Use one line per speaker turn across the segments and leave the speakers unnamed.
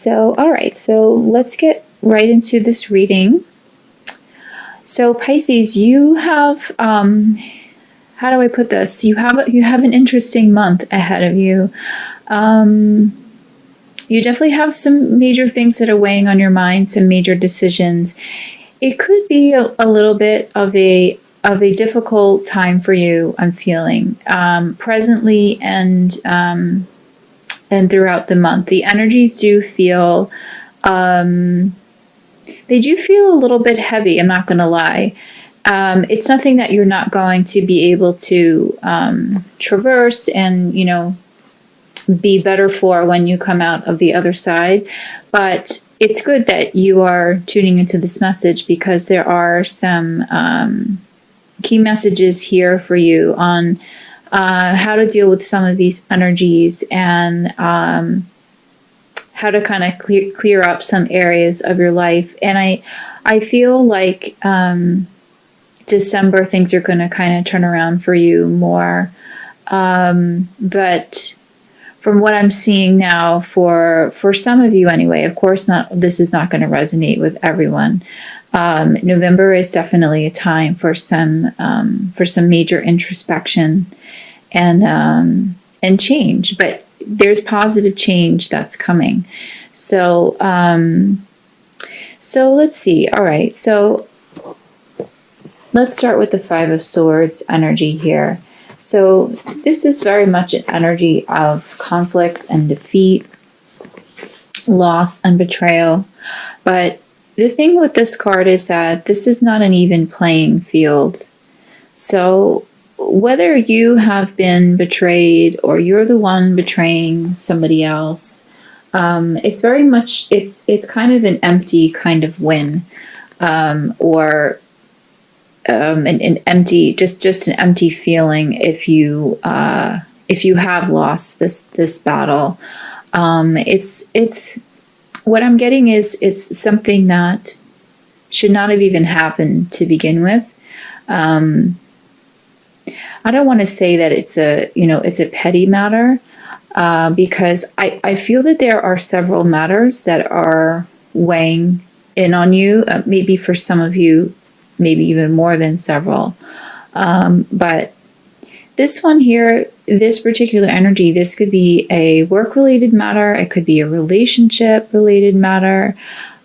So, all right, so let's get right into this reading. So Pisces, you have, how do I put this? You have an interesting month ahead of you. You definitely have some major things that are weighing on your mind, some major decisions. It could be a little bit of a difficult time for you, I'm feeling, presently and throughout the month. The energies do feel, they do feel a little bit heavy, I'm not going to lie. It's nothing that you're not going to be able to traverse and, be better for when you come out of the other side. But it's good that you are tuning into this message, because there are some key messages here for you on how to deal with some of these energies, and how to kind of clear up some areas of your life. And I feel like December, things are going to kind of turn around for you more. But from what I'm seeing now, for some of you anyway, of course, this is not going to resonate with everyone. November is definitely a time for some major introspection and change, but there's positive change that's coming. So let's see. All right, so let's start with the Five of Swords energy here. So this is very much an energy of conflict and defeat, loss and betrayal. But the thing with this card is that this is not an even playing field. So whether you have been betrayed or you're the one betraying somebody else, it's very much, it's kind of an empty kind of win, or an empty, just an empty feeling if you have lost this battle. It's what I'm getting is it's something that should not have even happened to begin with. I don't want to say that it's a petty matter, because I feel that there are several matters that are weighing in on you. Maybe for some of you, maybe even more than several. But this one here, this particular energy, this could be a work-related matter. It could be a relationship-related matter.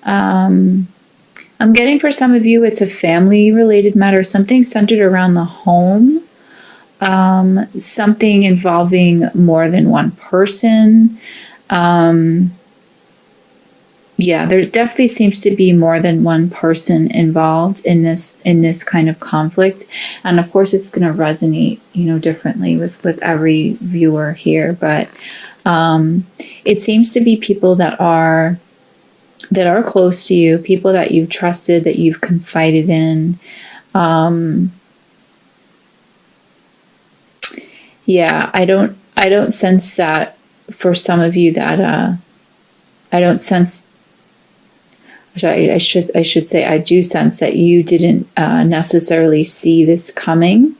I'm getting for some of you, it's a family-related matter, something centered around the home, something involving more than one person. Yeah, there definitely seems to be more than one person involved in this kind of conflict. And of course, it's going to resonate, differently with every viewer here. But it seems to be people that are close to you, people that you've trusted, that you've confided in. Yeah, I don't sense that for some of you that I don't sense. I should say I do sense that you didn't necessarily see this coming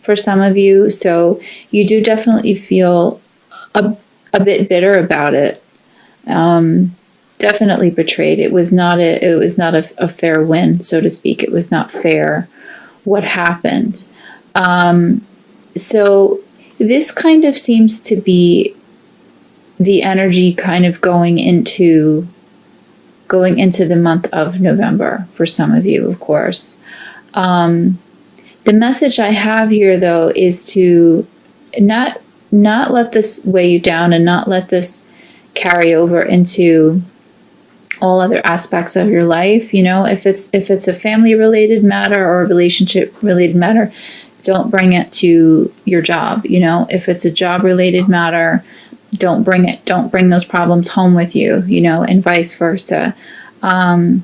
for some of you. So you do definitely feel a bit bitter about it. Definitely betrayed. It was not a fair win, so to speak. It was not fair what happened. So this kind of seems to be the energy kind of going into the month of November for some of you, of course. The message I have here, though, is to not let this weigh you down, and not let this carry over into all other aspects of your life. If it's a family-related matter or a relationship-related matter, don't bring it to your job. If it's a job-related matter, don't bring those problems home with you, and vice versa. Do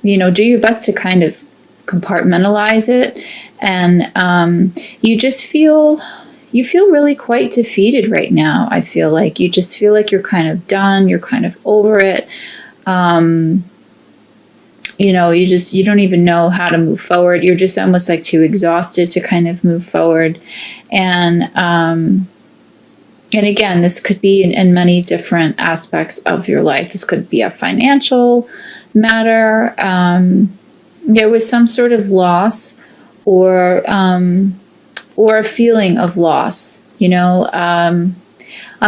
your best to kind of compartmentalize it. And you feel really quite defeated right now. I feel like you just feel like you're kind of done. You're kind of over it. You don't even know how to move forward. You're just almost like too exhausted to kind of move forward. And, And again, this could be in many different aspects of your life. This could be a financial matter. There was some sort of loss, or a feeling of loss. I'm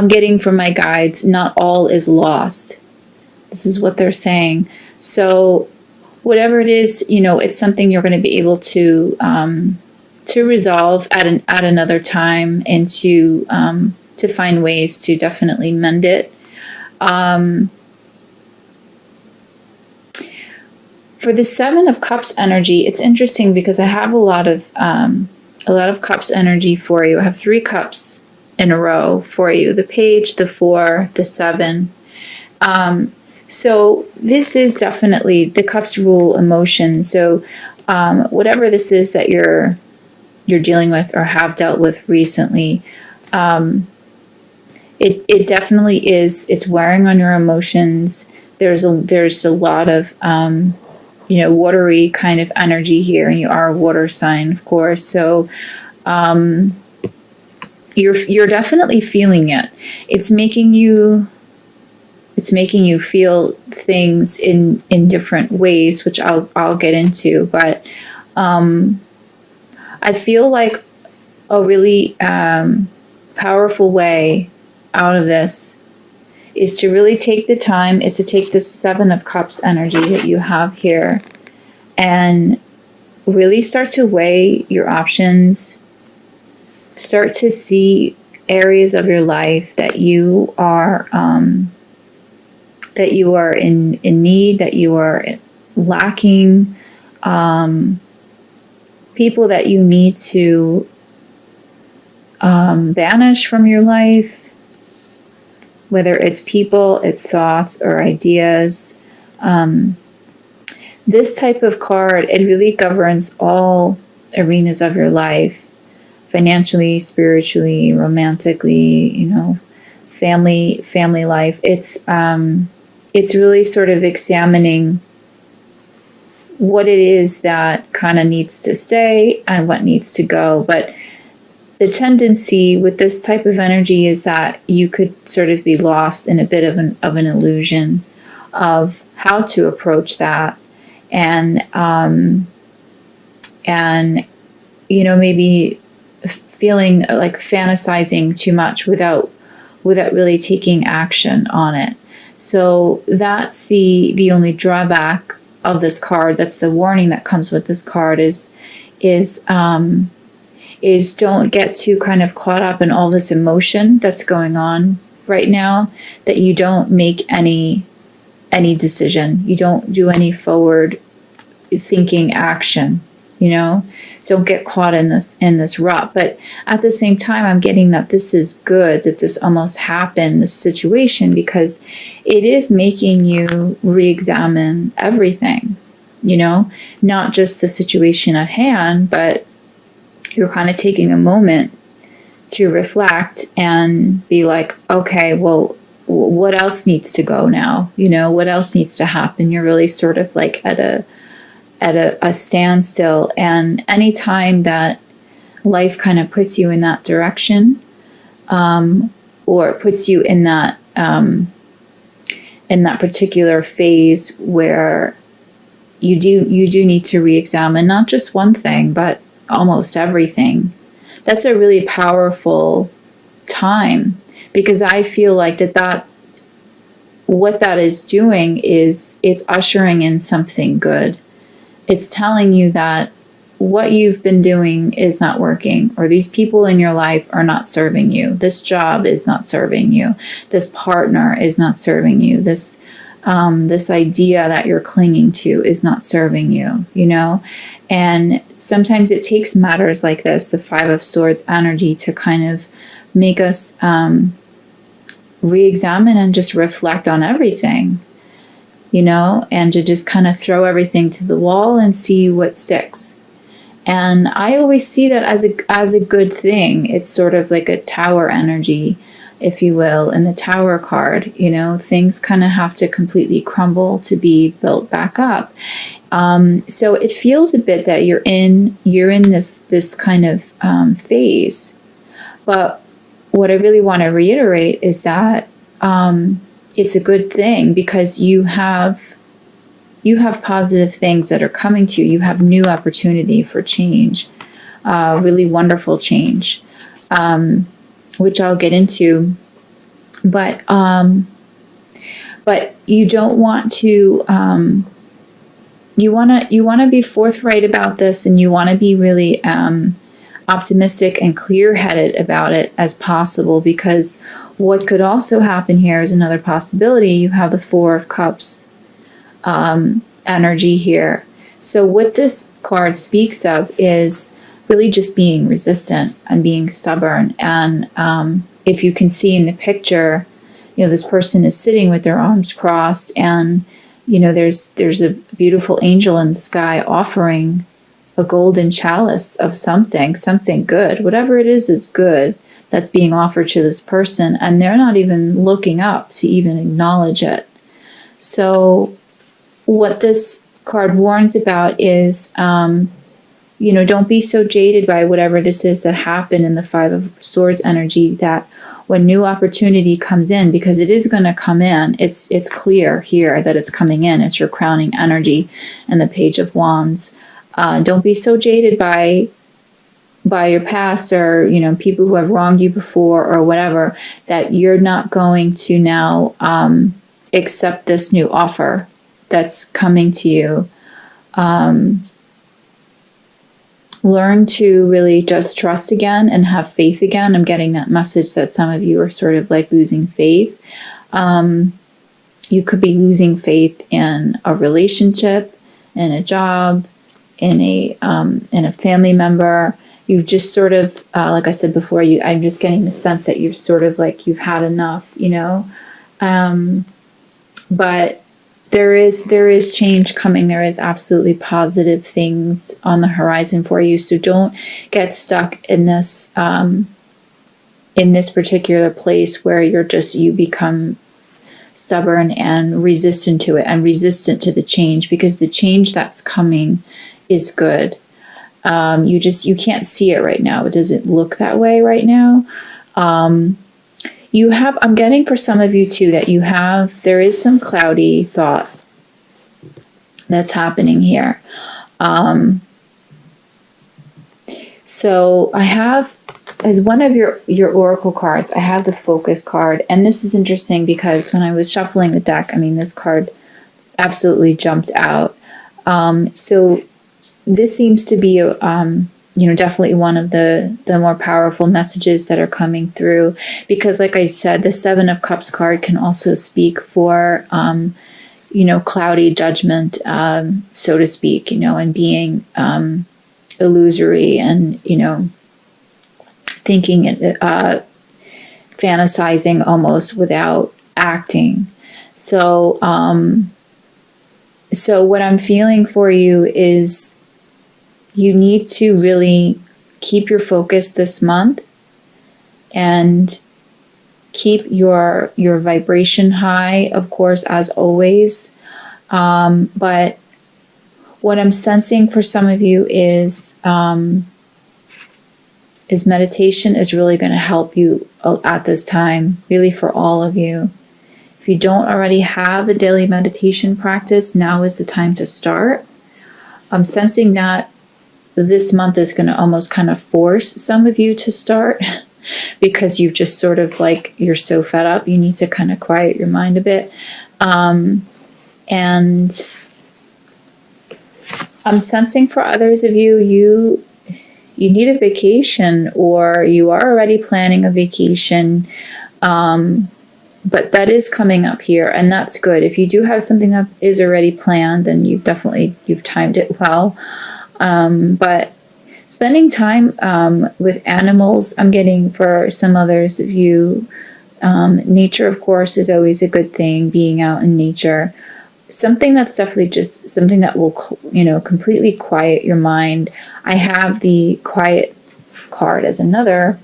getting from my guides, not all is lost. This is what they're saying. So whatever it is, it's something you're going to be able to resolve at another time, and to find ways to definitely mend it. For the Seven of Cups energy, it's interesting because I have a lot of Cups energy for you. I have 3 cups in a row for you: the Page, the 4, the 7. So this is definitely, the cups rule emotion. So whatever this is that you're dealing with or have dealt with recently, it definitely is. It's wearing on your emotions. There's a lot of watery kind of energy here, and you are a water sign, of course. So you're definitely feeling it. It's making you feel things in different ways, which I'll get into. But I feel like a really powerful way out of this is to really take the time, is to take this 7 of Cups energy that you have here and really start to weigh your options. Start to see areas of your life that you are in need, that you are lacking, people that you need to banish from your life, whether it's people, it's thoughts, or ideas. This type of card, it really governs all arenas of your life: financially, spiritually, romantically, family life. It's really sort of examining what it is that kind of needs to stay and what needs to go. But the tendency with this type of energy is that you could sort of be lost in a bit of an illusion of how to approach that, and maybe feeling like fantasizing too much without really taking action on it. So that's the only drawback of this card. That's the warning that comes with this card is don't get too kind of caught up in all this emotion that's going on right now, that you don't make any decision. You don't do any forward thinking action, don't get caught in this rut. But at the same time, I'm getting that this is good, that this almost happened, this situation, because it is making you re-examine everything, not just the situation at hand, but you're kind of taking a moment to reflect and be like, okay, well, what else needs to go now? What else needs to happen? You're really sort of like at a standstill. And anytime that life kind of puts you in that direction, or puts you in that particular phase where you do need to re-examine not just one thing, but almost everything, that's a really powerful time, because I feel like that what that is doing is it's ushering in something good. It's telling you that what you've been doing is not working, or these people in your life are not serving you. This job is not serving you. This partner is not serving you. This idea that you're clinging to is not serving you, And sometimes it takes matters like this, the 5 of Swords energy, to kind of make us re-examine and just reflect on everything, and to just kind of throw everything to the wall and see what sticks. And I always see that as a good thing. It's sort of like a tower energy, if you will, in the Tower card. Things kind of have to completely crumble to be built back up. So it feels a bit that you're in this kind of phase. But what I really want to reiterate is that it's a good thing, because you have positive things that are coming to you. You have new opportunity for change, really wonderful change, which I'll get into. But you don't want to. You want to be forthright about this, and you want to be really optimistic and clear-headed about it as possible, because what could also happen here is another possibility. You have the Four of Cups energy here. So what this card speaks of is really just being resistant and being stubborn. And if you can see in the picture, this person is sitting with their arms crossed, and there's a beautiful angel in the sky offering a golden chalice of something good. Whatever it is, it's good, that's being offered to this person, and they're not even looking up to even acknowledge it. So what this card warns about is, don't be so jaded by whatever this is that happened in the Five of Swords energy, that when new opportunity comes in, because it is going to come in, it's clear here that it's coming in. It's your crowning energy and the Page of Wands. Don't be so jaded by your past, or people who have wronged you before or whatever, that you're not going to now accept this new offer that's coming to you. Learn to really just trust again and have faith again. I'm getting that message that some of you are sort of like losing faith. You could be losing faith in a relationship, in a job, in a family member. You've just sort of, like I said before, I'm just getting the sense that you're sort of like, you've had enough, but there is change coming. There is absolutely positive things on the horizon for you. So don't get stuck in this particular place where you become stubborn and resistant to it, and resistant to the change, because the change that's coming is good. You can't see it right now. It doesn't look that way right now. I'm getting for some of you too, that there is some cloudy thought that's happening here. So I have, as one of your oracle cards, I have the Focus card. And this is interesting because when I was shuffling the deck, this card absolutely jumped out. So this seems to be definitely one of the more powerful messages that are coming through, because like I said, the Seven of Cups card can also speak for cloudy judgment, so to speak, and being illusory, and thinking, fantasizing almost without acting. So what I'm feeling for you is, you need to really keep your focus this month and keep your vibration high, of course, as always. But what I'm sensing for some of you is meditation is really going to help you at this time, really for all of you. If you don't already have a daily meditation practice, now is the time to start. I'm sensing that this month is going to almost kind of force some of you to start, because you've just sort of like, you're so fed up. You need to kind of quiet your mind a bit. And I'm sensing for others of you, you need a vacation, or you are already planning a vacation. But that is coming up here, and that's good. If you do have something that is already planned, then you've timed it well. But spending time with animals, I'm getting for some others of you, nature, of course, is always a good thing, being out in nature. Something that's definitely just something that will, completely quiet your mind. I have the Quiet card as another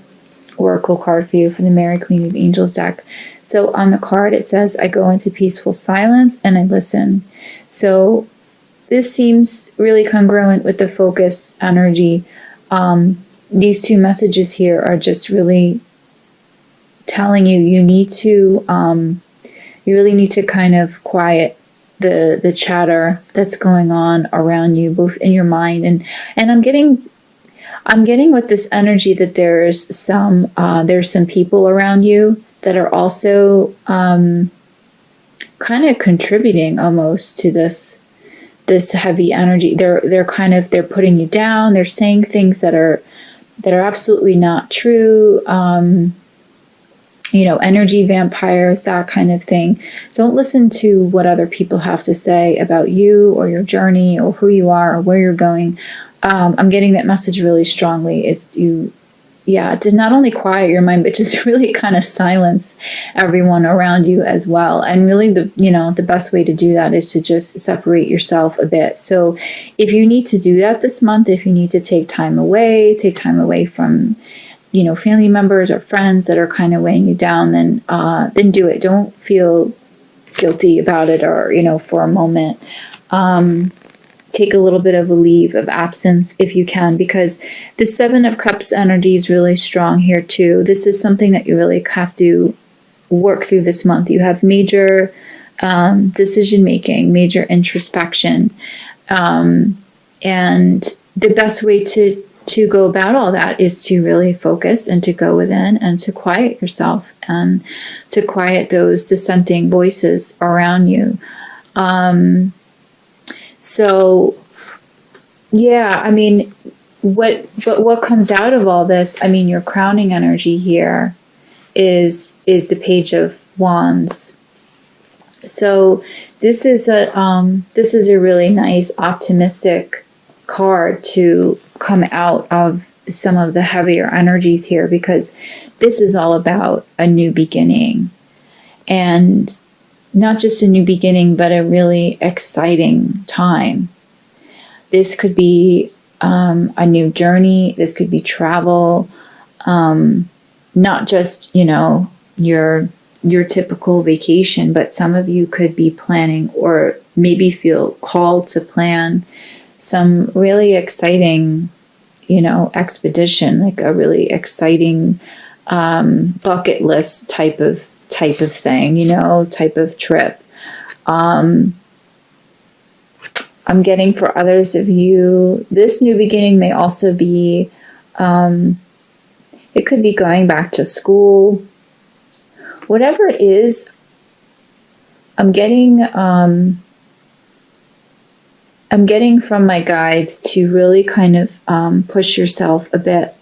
oracle card for you for the Mary Queen of Angels deck. So on the card, it says, I go into peaceful silence and I listen. So this seems really congruent with the Focus energy. These two messages here are just really telling you you need to you really need to kind of quiet the chatter that's going on around you, both in your mind and I'm getting with this energy that there's some people around you that are also kind of contributing almost to this heavy energy. They're putting you down. They're saying things that are absolutely not true. Energy vampires, that kind of thing. Don't listen to what other people have to say about you or your journey or who you are or where you're going. I'm getting that message really strongly is to not only quiet your mind, but just really kind of silence everyone around you as well. And really the best way to do that is to just separate yourself a bit. So if you need to do that this month, if you need to take time away from family members or friends that are kind of weighing you down, then do it. Don't feel guilty about it or, for a moment. Take a little bit of a leave of absence if you can, because the Seven of Cups energy is really strong here too. This is something that you really have to work through this month. You have major decision making, major introspection. And the best way to go about all that is to really focus and to go within and to quiet yourself and to quiet those dissenting voices around you. What comes out of all this, your crowning energy here is the Page of Wands. So this is a really nice optimistic card to come out of some of the heavier energies here, because this is all about a new beginning, and not just a new beginning, but a really exciting time. This could be a new journey. This could be travel, not just your typical vacation, but some of you could be planning or maybe feel called to plan some really exciting, expedition, like a really exciting bucket list type of thing, type of trip. I'm getting for others of you, this new beginning may also be, it could be going back to school, whatever it is. I'm getting from my guides to really kind of push yourself a bit.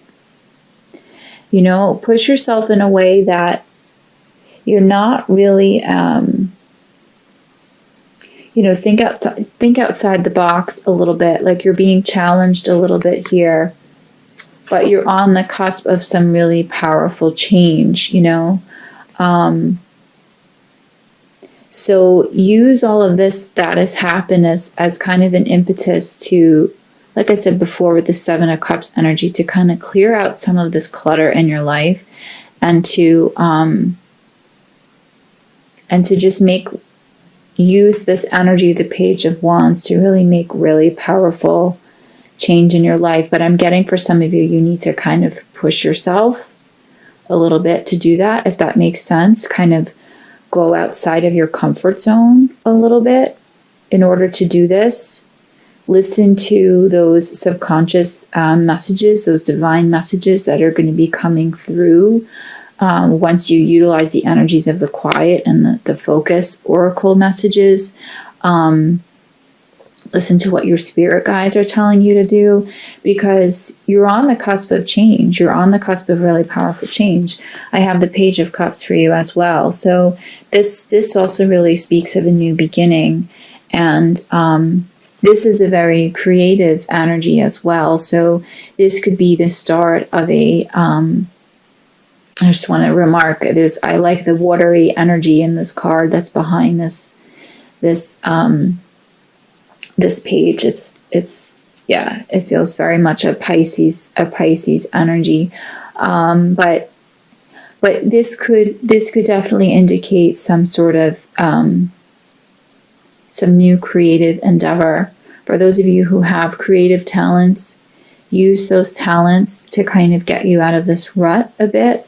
Push yourself in a way that you're not really, think outside the box a little bit, like you're being challenged a little bit here, but you're on the cusp of some really powerful change, So use all of this that has happened as kind of an impetus to, like I said before with the Seven of Cups energy, to kind of clear out some of this clutter in your life and to just use this energy, the Page of Wands, to really make really powerful change in your life. But I'm getting for some of you, you need to kind of push yourself a little bit to do that, if that makes sense. Kind of go outside of your comfort zone a little bit in order to do this. Listen to those subconscious messages, those divine messages that are going to be coming through once you utilize the energies of the quiet and the focus oracle messages. Listen to what your spirit guides are telling you to do, because you're on the cusp of change. You're on the cusp of really powerful change. I have the Page of Cups for you as well. So this also really speaks of a new beginning. And this is a very creative energy as well. So this could be the start of a, I just want to remark, I like the watery energy in this card that's behind this page. It feels very much a Pisces energy. But this could definitely indicate some sort of some new creative endeavor. For those of you who have creative talents, use those talents to kind of get you out of this rut a bit.